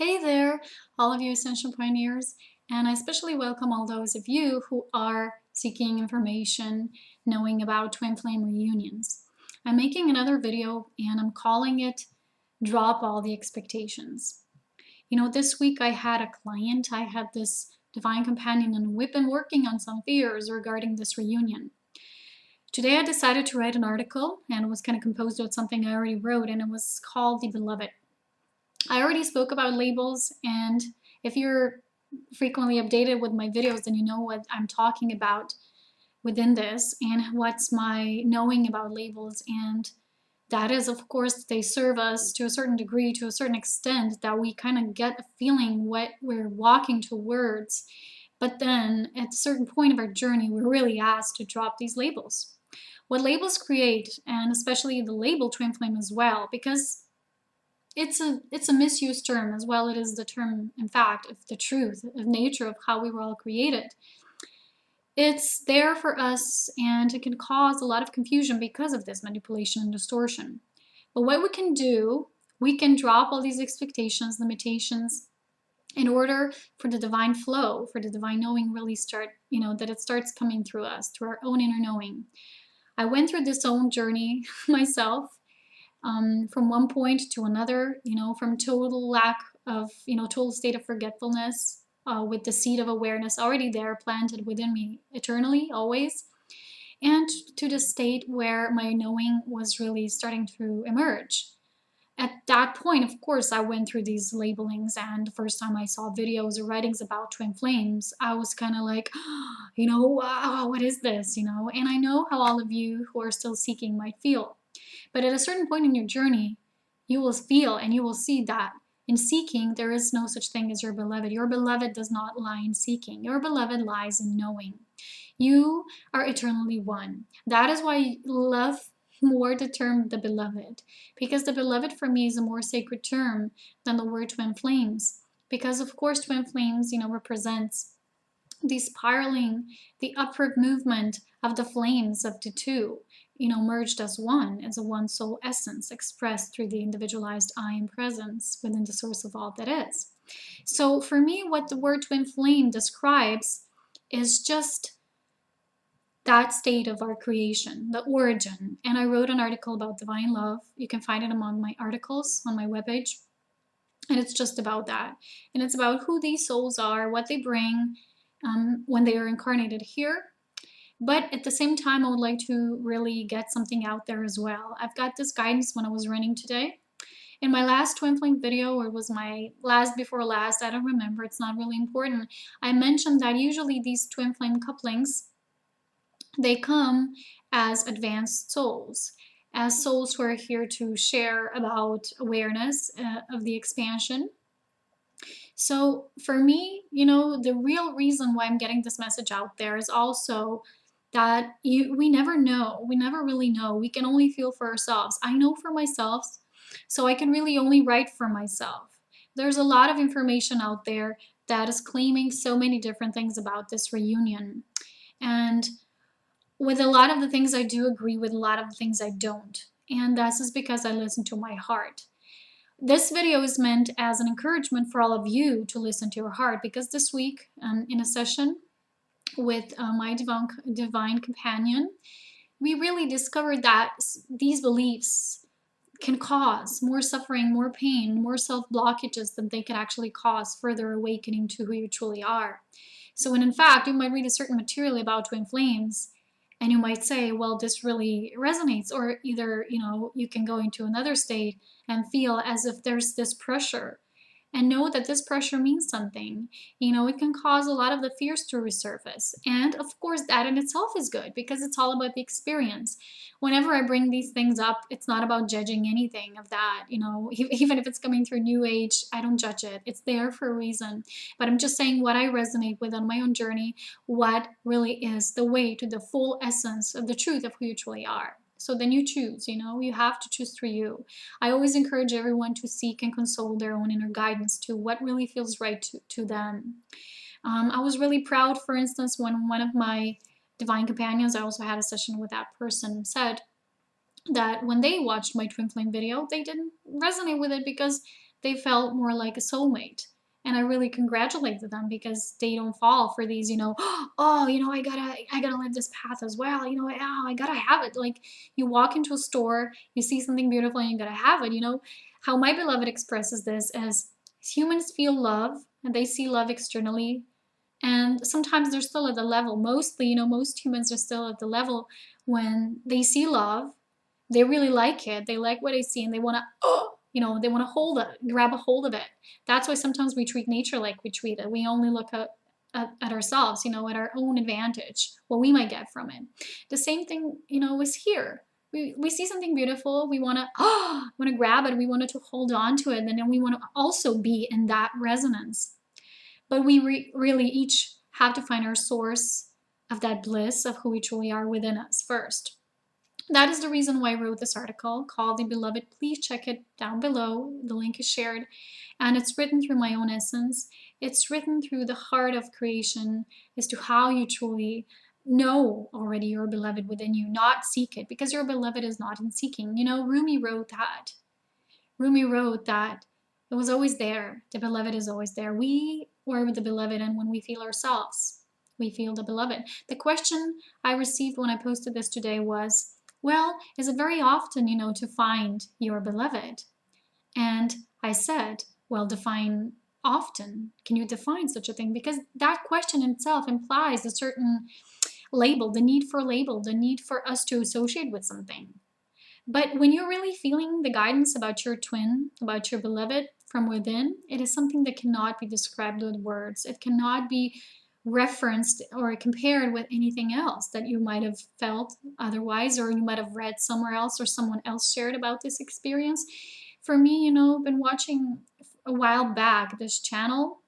Hey there, all of you Ascension pioneers, and I especially welcome all those of you who are seeking information, knowing about twin flame reunions. I'm making another video and I'm calling it Drop All the Expectations. You know, this week I had a client, I had this divine companion, and we've been working on some fears regarding this reunion. Today I decided to write an article, and it was kind of composed of something I already wrote, and it was called The Beloved. I already spoke about labels, and if you're frequently updated with my videos, then you know what I'm talking about within this and what's my knowing about labels. And that is, of course, they serve us to a certain degree, to a certain extent, that we kind of get a feeling what we're walking towards. But then at a certain point of our journey, we're really asked to drop these labels. What labels create, and especially the label twin flame as well, because it's a misused term as well. It is the term, in fact, of the truth, of nature of how we were all created. It's there for us, and it can cause a lot of confusion because of this manipulation and distortion. But what we can do, we can drop all these expectations, limitations, in order for the divine flow, for the divine knowing really start, that it starts coming through us, through our own inner knowing. I went through this own journey myself, from one point to another, from total lack of, total state of forgetfulness, with the seed of awareness already there planted within me eternally, always, and to the state where my knowing was really starting to emerge. At that point, of course, I went through these labelings, and the first time I saw videos or writings about twin flames, I was kind of like, wow, what is this, And I know how all of you who are still seeking might feel. But at a certain point in your journey, you will feel and you will see that in seeking, there is no such thing as your beloved. Your beloved does not lie in seeking. Your beloved lies in knowing. You are eternally one. That is why I love more the term the beloved, because the beloved for me is a more sacred term than the word twin flames. Because of course twin flames, represents the spiraling, the upward movement of the flames of the two, merged as a one soul essence expressed through the individualized I am presence within the source of all that is. So for me, what the word twin flame describes is just that state of our creation, the origin. And I wrote an article about divine love. You can find it among my articles on my webpage. And it's just about that. And it's about who these souls are, what they bring when they are incarnated here. But at the same time, I would like to really get something out there as well. I've got this guidance when I was running today. In my last twin flame video, or it was my last before last, I don't remember, it's not really important. I mentioned that usually these twin flame couplings, they come as advanced souls, as souls who are here to share about awareness of the expansion. So for me, the real reason why I'm getting this message out there is also that we never know. We never really know. We can only feel for ourselves. I know for myself, so I can really only write for myself. There's a lot of information out there that is claiming so many different things about this reunion. And with a lot of the things I do agree with, a lot of the things I don't. And that's just because I listen to my heart. This video is meant as an encouragement for all of you to listen to your heart, because this week in a session with my divine companion, we really discovered that these beliefs can cause more suffering, more pain, more self-blockages than they can actually cause further awakening to who you truly are. So when in fact you might read a certain material about twin flames, and you might say, well, this really resonates, or either, you can go into another state and feel as if there's this pressure, and know that this pressure means something. It can cause a lot of the fears to resurface. And of course, that in itself is good, because it's all about the experience. Whenever I bring these things up, it's not about judging anything of that. Even if it's coming through New Age, I don't judge it. It's there for a reason. But I'm just saying what I resonate with on my own journey, what really is the way to the full essence of the truth of who you truly are. So then you choose, you have to choose for you. I always encourage everyone to seek and consult their own inner guidance to what really feels right to them. I was really proud, for instance, when one of my divine companions, I also had a session with that person, said that when they watched my twin flame video, they didn't resonate with it because they felt more like a soulmate. And I really congratulated them because they don't fall for these, oh, I gotta live this path as well. Oh, I gotta have it. Like, you walk into a store, you see something beautiful and you gotta have it. How my beloved expresses this as humans feel love and they see love externally. And sometimes they're still at the level, mostly, most humans are still at the level when they see love, they really like it, they like what they see, and they want to, they want to grab a hold of it. That's why sometimes we treat nature like we treat it. We only look at ourselves, at our own advantage, what we might get from it. The same thing, is here. We see something beautiful, we want to grab it, we want to hold on to it, and then we want to also be in that resonance. But we really each have to find our source of that bliss of who we truly are within us first. That is the reason why I wrote this article called The Beloved. Please check it down below. The link is shared. And it's written through my own essence. It's written through the heart of creation as to how you truly know already your beloved within you, not seek it, because your beloved is not in seeking. Rumi wrote that. Rumi wrote that it was always there. The beloved is always there. We were with the beloved, and when we feel ourselves, we feel the beloved. The question I received when I posted this today was, well, is it very often, to find your beloved? And I said, well, define often. Can you define such a thing? Because that question itself implies a certain label, the need for label, the need for us to associate with something. But when you're really feeling the guidance about your twin, about your beloved from within, it is something that cannot be described with words. It cannot be referenced or compared with anything else that you might have felt otherwise, or you might have read somewhere else, or someone else shared about this experience. For me, I've been watching a while back this channel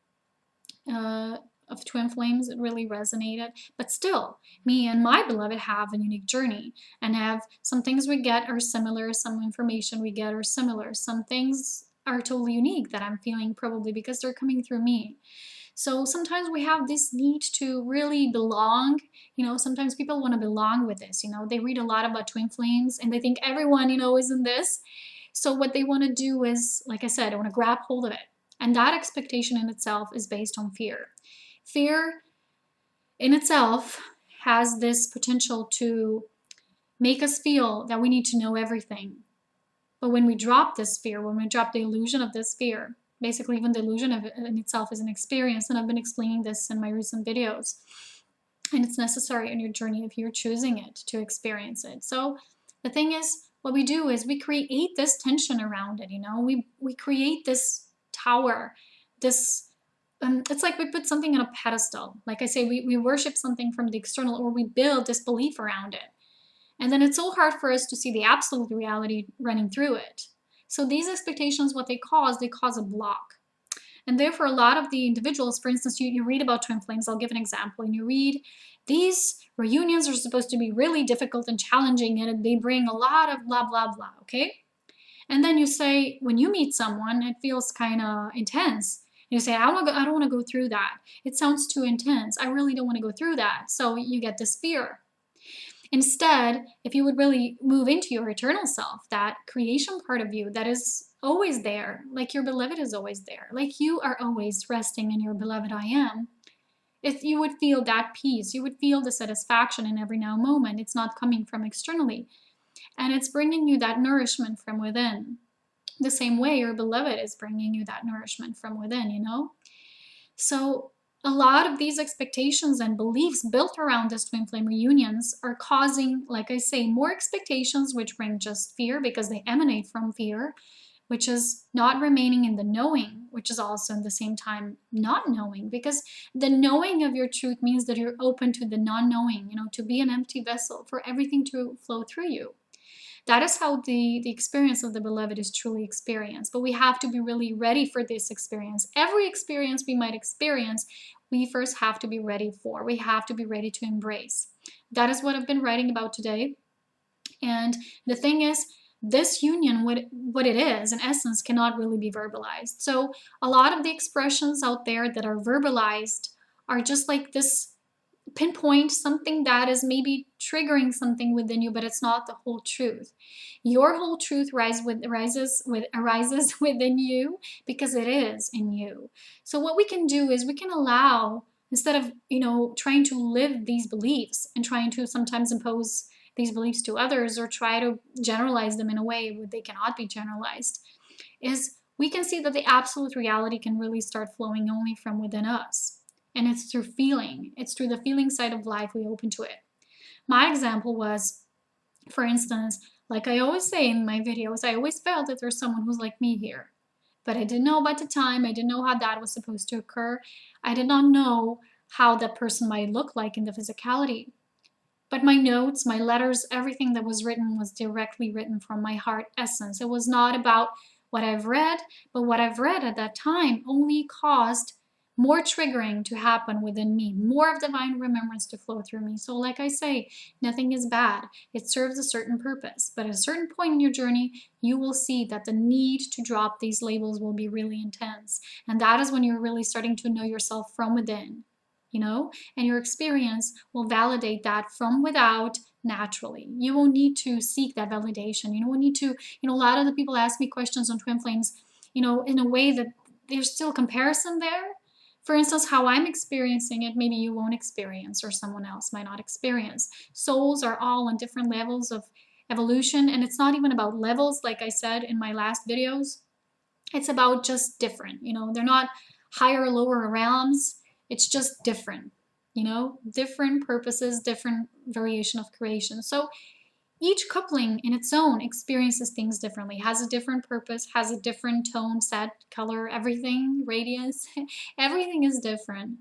of twin flames. It really resonated. But still, me and my beloved have a unique journey, and have some things we get are similar, some information we get are similar, some things are totally unique that I'm feeling, probably because they're coming through me. So sometimes we have this need to really belong. Sometimes people want to belong with this. They read a lot about twin flames and they think everyone, is in this. So what they want to do is, like I said, I want to grab hold of it. And that expectation in itself is based on fear. Fear in itself has this potential to make us feel that we need to know everything. But when we drop this fear, when we drop the illusion of this fear, basically even the illusion of it in itself is an experience, and I've been explaining this in my recent videos, and it's necessary in your journey if you're choosing it to experience it. So the thing is, what we do is we create this tension around it. We create this tower, this it's like we put something on a pedestal. Like I say, we worship something from the external, or we build this belief around it. And then it's so hard for us to see the absolute reality running through it. So these expectations, what they cause a block. And therefore, a lot of the individuals, for instance, you read about twin flames. I'll give an example. And you read, these reunions are supposed to be really difficult and challenging, and they bring a lot of blah, blah, blah, okay? And then you say, when you meet someone, it feels kind of intense. You say, I don't want to go through that. It sounds too intense. I really don't want to go through that. So you get this fear. Instead, if you would really move into your eternal self, that creation part of you that is always there, like your beloved is always there, like you are always resting in your beloved I am, if you would feel that peace, you would feel the satisfaction in every now moment. It's not coming from externally, and it's bringing you that nourishment from within. The same way your beloved is bringing you that nourishment from within, So a lot of these expectations and beliefs built around these twin flame reunions are causing, like I say, more expectations, which bring just fear because they emanate from fear, which is not remaining in the knowing, which is also at the same time not knowing, because the knowing of your truth means that you're open to the non-knowing, to be an empty vessel for everything to flow through you. That is how the experience of the beloved is truly experienced. But we have to be really ready for this experience. Every experience we might experience, we first have to be ready for. We have to be ready to embrace. That is what I've been writing about today. And the thing is, this union, what it is, in essence, cannot really be verbalized. So a lot of the expressions out there that are verbalized are just like this pinpoint something that is maybe triggering something within you, but it's not the whole truth. Your whole truth arises within you because it is in you. So what we can do is we can allow, instead of trying to live these beliefs and trying to sometimes impose these beliefs to others or try to generalize them in a way where they cannot be generalized, is we can see that the absolute reality can really start flowing only from within us. And it's through feeling. It's through the feeling side of life we open to it. My example was, for instance, like I always say in my videos, I always felt that there's someone who's like me here. But I didn't know about the time. I didn't know how that was supposed to occur. I did not know how that person might look like in the physicality. But my notes, my letters, everything that was written was directly written from my heart essence. It was not about what I've read, but what I've read at that time only caused more triggering to happen within me, more of divine remembrance to flow through me. So like I say, nothing is bad. It serves a certain purpose. But at a certain point in your journey, you will see that the need to drop these labels will be really intense. And that is when you're really starting to know yourself from within, and your experience will validate that from without naturally. You won't need to seek that validation. You don't need to, a lot of the people ask me questions on twin flames, in a way that there's still comparison there. For instance, how I'm experiencing it, maybe you won't experience or someone else might not experience. Souls are all on different levels of evolution, and it's not even about levels, like I said in my last videos. It's about just different, they're not higher or lower realms. It's just different, different purposes, different variation of creation. So each coupling in its own experiences things differently, has a different purpose, has a different tone, set, color, everything, radiance, everything is different.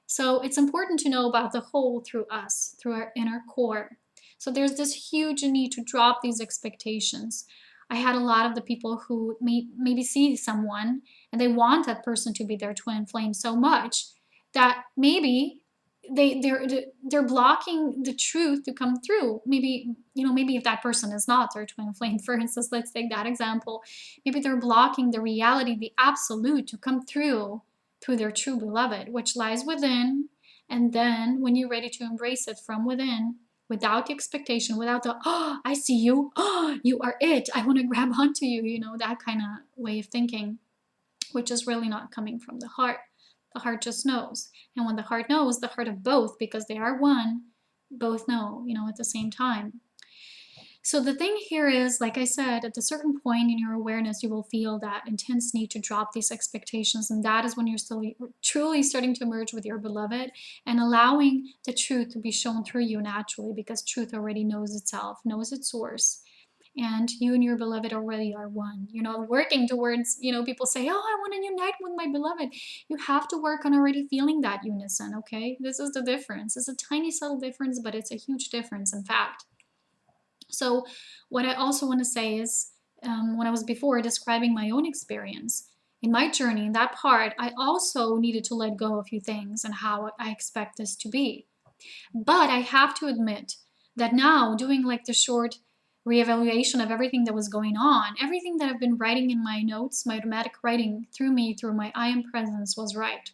So it's important to know about the whole through us, through our inner core. So there's this huge need to drop these expectations. I had a lot of the people who maybe see someone and they want that person to be their twin flame so much that maybe they're blocking the truth to come through. Maybe if that person is not their twin flame, for instance, let's take that example. Maybe they're blocking the reality, the absolute, to come through their true beloved, which lies within. And then when you're ready to embrace it from within, without the expectation, without the, oh, I see you, oh, you are it, I want to grab onto you, that kind of way of thinking, which is really not coming from the heart. The heart just knows. And when the heart knows, the heart of both, because they are one, both know, at the same time. So the thing here is, like I said, at a certain point in your awareness, you will feel that intense need to drop these expectations. And that is when you're still truly starting to merge with your beloved and allowing the truth to be shown through you naturally, because truth already knows itself, knows its source. And you and your beloved already are one. You're not working towards, people say, oh, I want to unite with my beloved. You have to work on already feeling that unison, okay? This is the difference. It's a tiny, subtle difference, but it's a huge difference, in fact. So what I also want to say is, when I was before describing my own experience, in my journey, in that part, I also needed to let go of a few things and how I expect this to be. But I have to admit that now, doing like the short reevaluation of everything that was going on, everything that I've been writing in my notes, my automatic writing through me, through my I am presence, was right.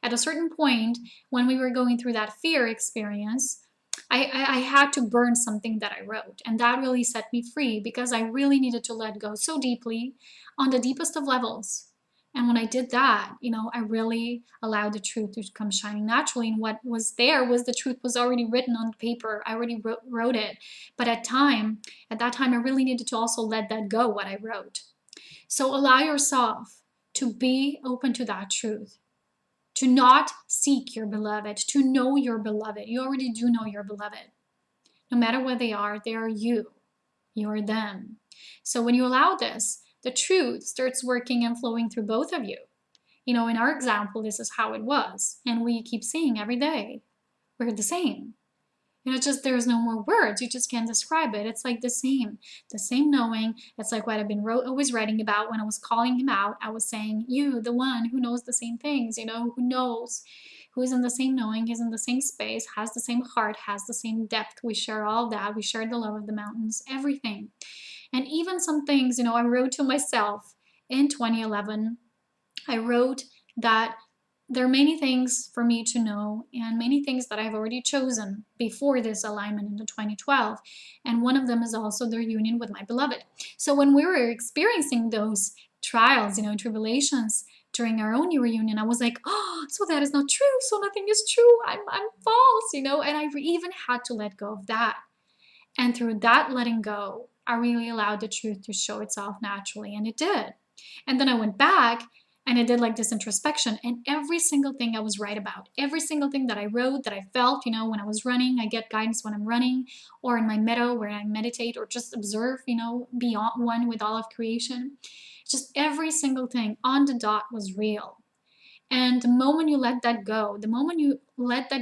At a certain point, when we were going through that fear experience, I had to burn something that I wrote, and that really set me free, because I really needed to let go so deeply on the deepest of levels. And when I did that, I really allowed the truth to come shining naturally. And what was there was the truth was already written on paper. I already wrote it. But at that time, I really needed to also let that go, what I wrote. So allow yourself to be open to that truth, to not seek your beloved, to know your beloved. You already do know your beloved. No matter what they are you. You're them. So when you allow this, the truth starts working and flowing through both of you. In our example, this is how it was. And we keep seeing every day, we're the same. Just there's no more words. You just can't describe it. It's like the same knowing. It's like what I've been always writing about when I was calling him out. I was saying, you, the one who knows the same things, who knows, who is in the same knowing, is in the same space, has the same heart, has the same depth. We share all that. We share the love of the mountains, everything. And even some things, I wrote to myself in 2011. I wrote that there are many things for me to know and many things that I've already chosen before this alignment in the 2012. And one of them is also their union with my beloved. So when we were experiencing those trials, tribulations during our own new reunion, I was like, oh, so that is not true. So nothing is true. I'm false, and I even had to let go of that. And through that letting go, I really allowed the truth to show itself naturally, and it did. And then I went back and I did like this introspection, and every single thing I was right about, every single thing that I wrote, that I felt, when I was running, I get guidance when I'm running, or in my meadow where I meditate or just observe, beyond one with all of creation. Just every single thing on the dot was real. And the moment you let that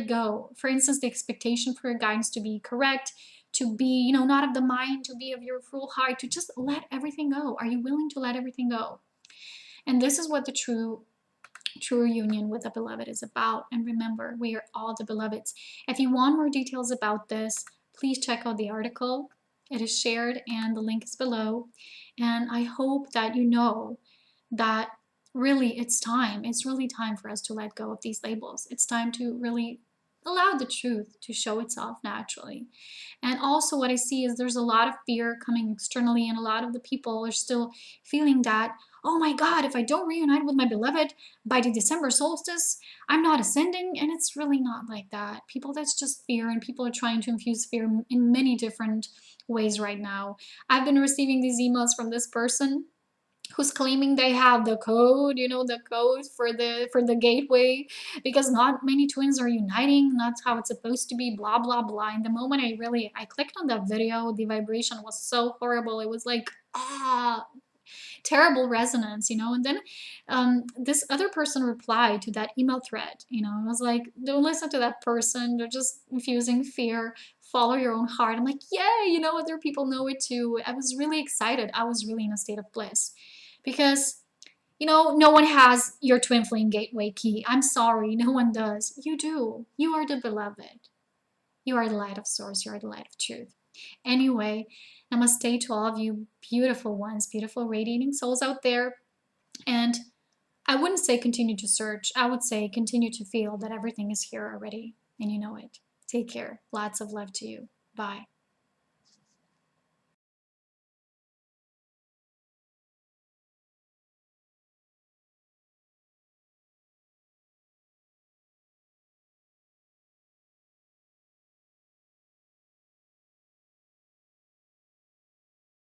go, for instance, the expectation for your guidance to be correct, to be, not of the mind, to be of your full heart, to just let everything go. Are you willing to let everything go? And this is what the true union with the beloved is about. And remember, we are all the beloveds. If you want more details about this, please check out the article. It is shared and the link is below. And I hope that you know that really it's time. It's really time for us to let go of these labels. It's time to really allow the truth to show itself naturally. And also what I see is there's a lot of fear coming externally, and a lot of the people are still feeling that, oh my God, if I don't reunite with my beloved by the December solstice, I'm not ascending. And it's really not like that. People, that's just fear, and people are trying to infuse fear in many different ways right now. I've been receiving these emails from this person who's claiming they have the code, the code for the gateway, because not many twins are uniting. That's how it's supposed to be, blah, blah, blah. And the moment I clicked on that video, the vibration was so horrible. It was like, terrible resonance, and then this other person replied to that email thread. I was like, don't listen to that person. They're just infusing fear. Follow your own heart. I'm like, yay, other people know it too. I was really excited. I was really in a state of bliss because no one has your twin flame gateway key. I'm sorry, no one does. You do. You are the beloved. You are the light of source. You are the light of truth. Anyway, namaste to all of you beautiful ones, beautiful radiating souls out there. And I wouldn't say continue to search. I would say continue to feel that everything is here already and you know it. Take care. Lots of love to you. Bye.